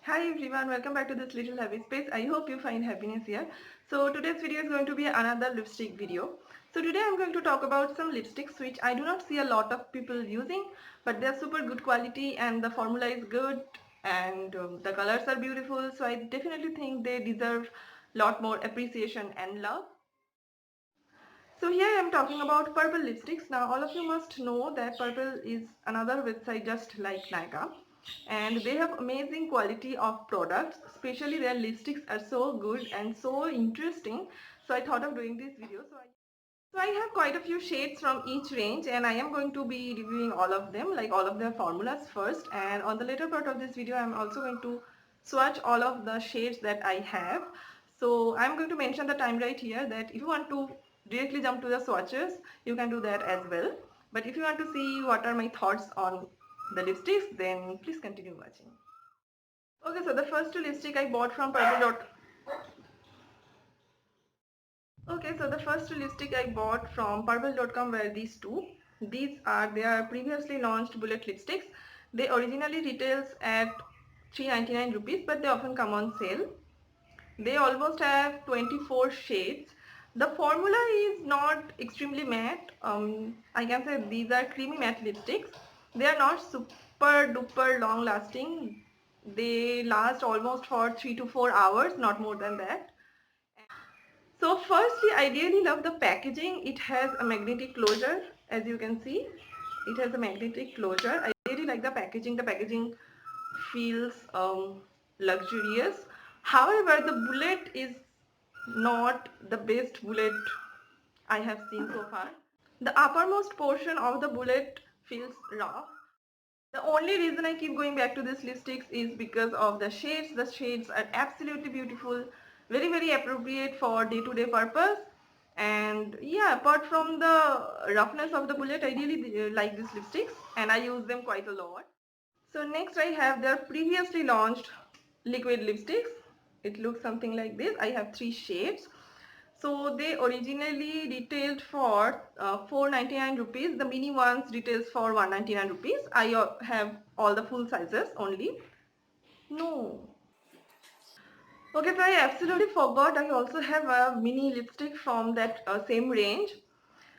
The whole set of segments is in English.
Hi everyone, welcome back to this little happy space. I hope you find happiness here. So today's video is going to be another lipstick video. So today I'm going to talk about some lipsticks which I do not see a lot of people using, but they're super good quality and the formula is good and the colors are beautiful. So I definitely think they deserve a lot more appreciation and love. So here I am talking about Purple lipsticks. Now all of you must know that Purple is another website just like Nykaa, and they have amazing quality of products, especially their lipsticks are so good and so interesting. So I thought of doing this video. So I have quite a few shades from each range and I am going to be reviewing all of them, like all of their formulas first, and on the later part of this video I am also going to swatch all of the shades that I have. So I am going to mention the time right here that if you want to directly jump to the swatches, you can do that as well. But if you want to see what are my thoughts on the lipsticks, then please continue watching. Okay, so the first lipstick I bought from Purple. Okay, so the first lipstick I bought from Purple.com were these two. These are their previously launched bullet lipsticks. They originally retails at 399 rupees, but they often come on sale. They almost have 24 shades. The formula is not extremely matte. I can say these are creamy matte lipsticks. They are not super duper long lasting. They last almost for 3 to 4 hours, not more than that. So firstly, I really love the packaging. It has a magnetic closure, as you can see. It has a magnetic closure. I really like the packaging. The packaging feels luxurious. However, the bullet is not the best bullet I have seen so far. The uppermost portion of the bullet feels rough. The only reason I keep going back to this lipsticks is because of the shades. The shades are absolutely beautiful, very appropriate for day-to-day purpose. And yeah, apart from the roughness of the bullet, I really like these lipsticks and I use them quite a lot. So next I have their previously launched liquid lipsticks. It looks something like this. I have three shades. So they originally retailed for 499 rupees. The mini ones retails for 199 rupees. I have all the full sizes only. No. Okay, so I absolutely forgot. I also have a mini lipstick from that same range.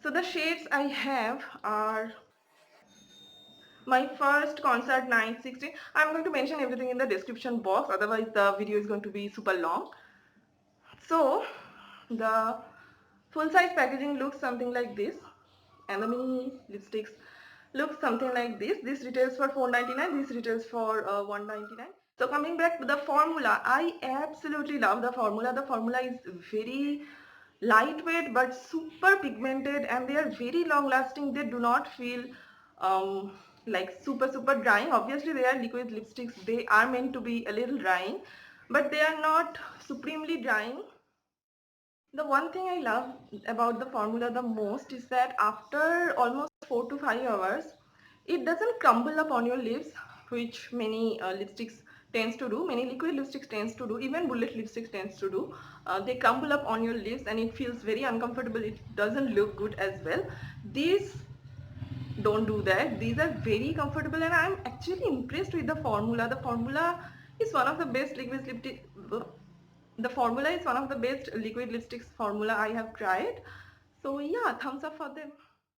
So the shades I have are my first concert night 16. I'm going to mention everything in the description box, otherwise the video is going to be super long. So the full size packaging looks something like this and the mini lipsticks looks something like this. This retails for 499, this retails for 199. So coming back to the formula, I absolutely love the formula. The formula is very lightweight but super pigmented and they are very long lasting. They do not feel um, like super drying. Obviously they are liquid lipsticks, they are meant to be a little drying, but they are not supremely drying. The one thing I love about the formula the most is that after almost 4 to 5 hours, it doesn't crumble up on your lips, which many lipsticks tends to do, many liquid lipsticks tends to do, even bullet lipsticks tends to do. They crumble up on your lips and it feels very uncomfortable, it doesn't look good as well. These don't do that. These are very comfortable and I'm actually impressed with the formula. The formula is one of the best liquid lipstick. The formula is one of the best liquid lipsticks formula I have tried. So yeah, thumbs up for them.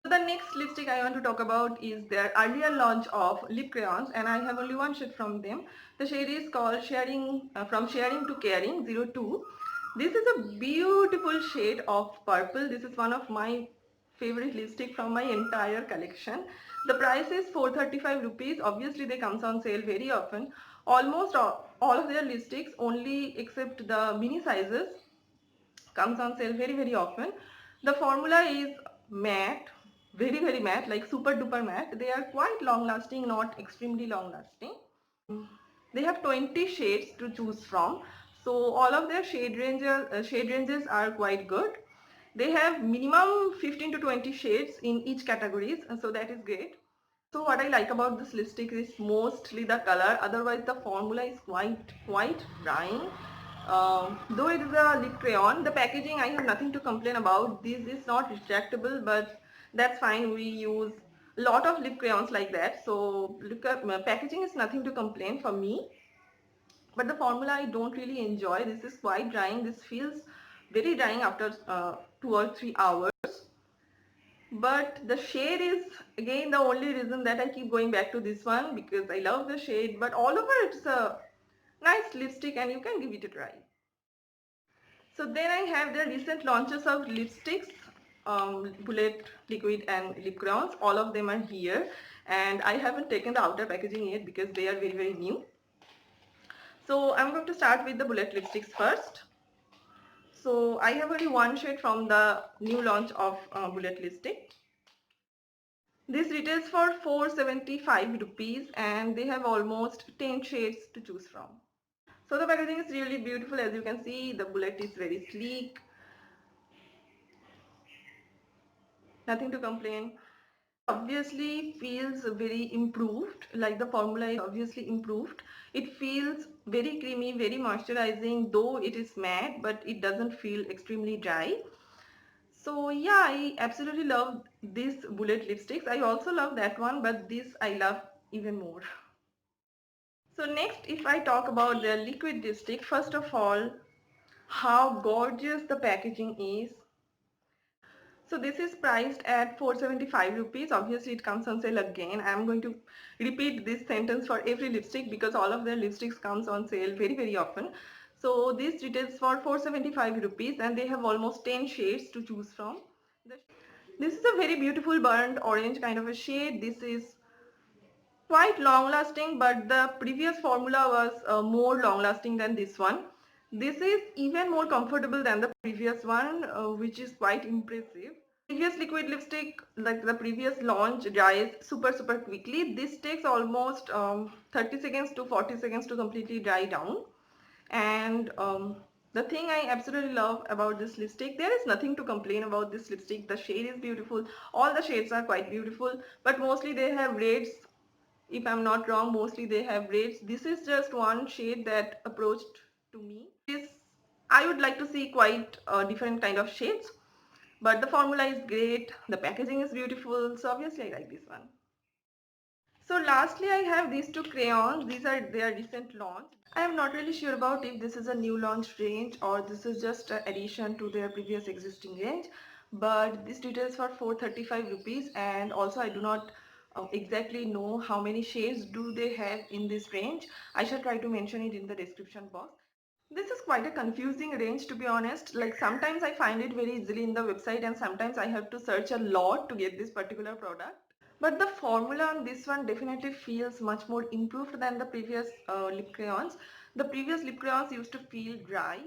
So the next lipstick I want to talk about is their earlier launch of lip crayons and I have only one shade from them. The shade is called Sharing From Sharing to Caring 02. This is a beautiful shade of purple. This is one of my favorite lipstick from my entire collection. The price is 435 rupees. Obviously they comes on sale very often. Almost all of their lipsticks, only except the mini sizes, comes on sale very often. The formula is matte, very matte, like super duper matte. They are quite long lasting, not extremely long lasting. They have 20 shades to choose from, so all of their shade ranges are quite good. They have minimum 15 to 20 shades in each categories, so that is great. So what I like about this lipstick is mostly the color. Otherwise the formula is quite drying. Though it is a lip crayon, the packaging I have nothing to complain about. This is not retractable, but that's fine. We use a lot of lip crayons like that. So look at packaging is nothing to complain for me. but the formula I don't really enjoy. This is quite drying. This feels very drying after 2 or 3 hours. But the shade is again the only reason that I keep going back to this one, because I love the shade. But all over it's a nice lipstick and you can give it a try. So then I have the recent launches of lipsticks, Bullet Liquid and lip crayons. All of them are here, and I haven't taken the outer packaging yet because they are very new. So I'm going to start with the Bullet lipsticks first. So I have only one shade from the new launch of Bullet lipstick. This retails for 475 rupees and they have almost 10 shades to choose from. So the packaging is really beautiful. As you can see, the Bullet is very sleek. Nothing to complain. Obviously feels very improved, like the formula is obviously improved. It feels very creamy, very moisturizing, though it is matte, but it doesn't feel extremely dry. So yeah, I absolutely love this Bullet lipsticks. I also love that one, but this I love even more. So next, if I talk about the liquid lipstick, first of all, how gorgeous the packaging is. So this is priced at 475 rupees. Obviously it comes on sale again. I am going to repeat this sentence for every lipstick because all of their lipsticks comes on sale very often. So this retails for 475 rupees and they have almost 10 shades to choose from. This is a very beautiful burnt orange kind of a shade. This is quite long lasting, but the previous formula was more long lasting than this one. This is even more comfortable than the previous one, which is quite impressive. Previous liquid lipstick, like the previous launch, dries super quickly. This takes almost 30 seconds to 40 seconds to completely dry down. And the thing I absolutely love about this lipstick, there is nothing to complain about this lipstick. The shade is beautiful. All the shades are quite beautiful, but mostly they have reds. If I'm not wrong, mostly they have reds. This is just one shade that approached to me. I would like to see quite different kind of shades, but the formula is great. The packaging is beautiful, so obviously I like this one. So lastly, I have these two crayons. These are their recent launch. I am not really sure about if this is a new launch range or this is just an addition to their previous existing range, but this retails for 435 rupees, and also I do not exactly know how many shades do they have in this range. I shall try to mention it in the description box. This is quite a confusing range, to be honest. Like sometimes I find it very easily in the website and sometimes I have to search a lot to get this particular product. But the formula on this one definitely feels much more improved than the previous lip crayons. The previous lip crayons used to feel dry.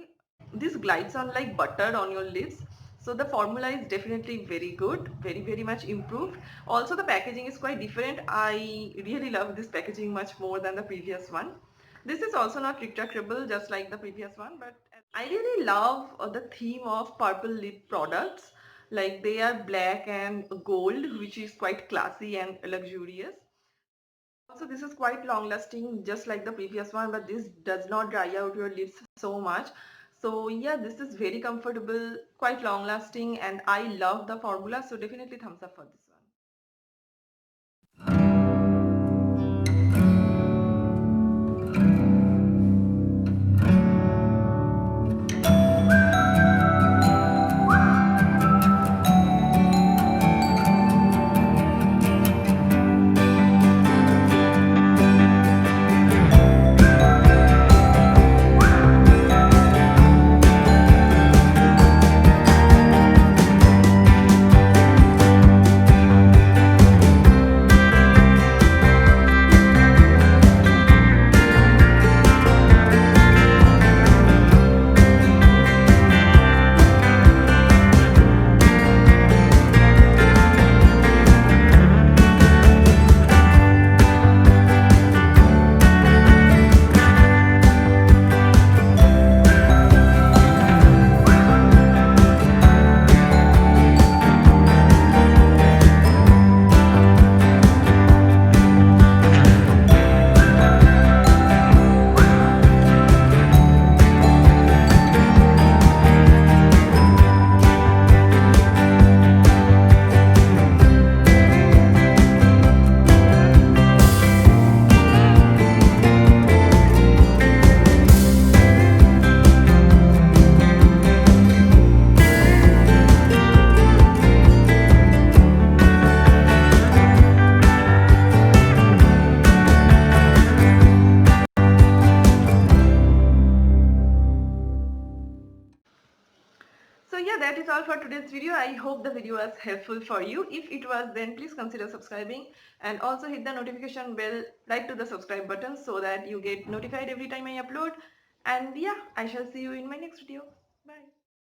This glides on like butter on your lips. So the formula is definitely very good, very much improved. Also the packaging is quite different. I really love this packaging much more than the previous one. This is also not retractable just like the previous one, but I really love the theme of purple lip products. Like they are black and gold, which is quite classy and luxurious. Also this is quite long lasting just like the previous one, but this does not dry out your lips so much. So yeah, this is very comfortable, quite long lasting, and I love the formula, so definitely thumbs up for this one. yeah, that is all for today's video. I hope the video was helpful for you. If it was, then please consider subscribing and also hit the notification bell right to the subscribe button so that you get notified every time I upload. And yeah, I shall see you in my next video. Bye.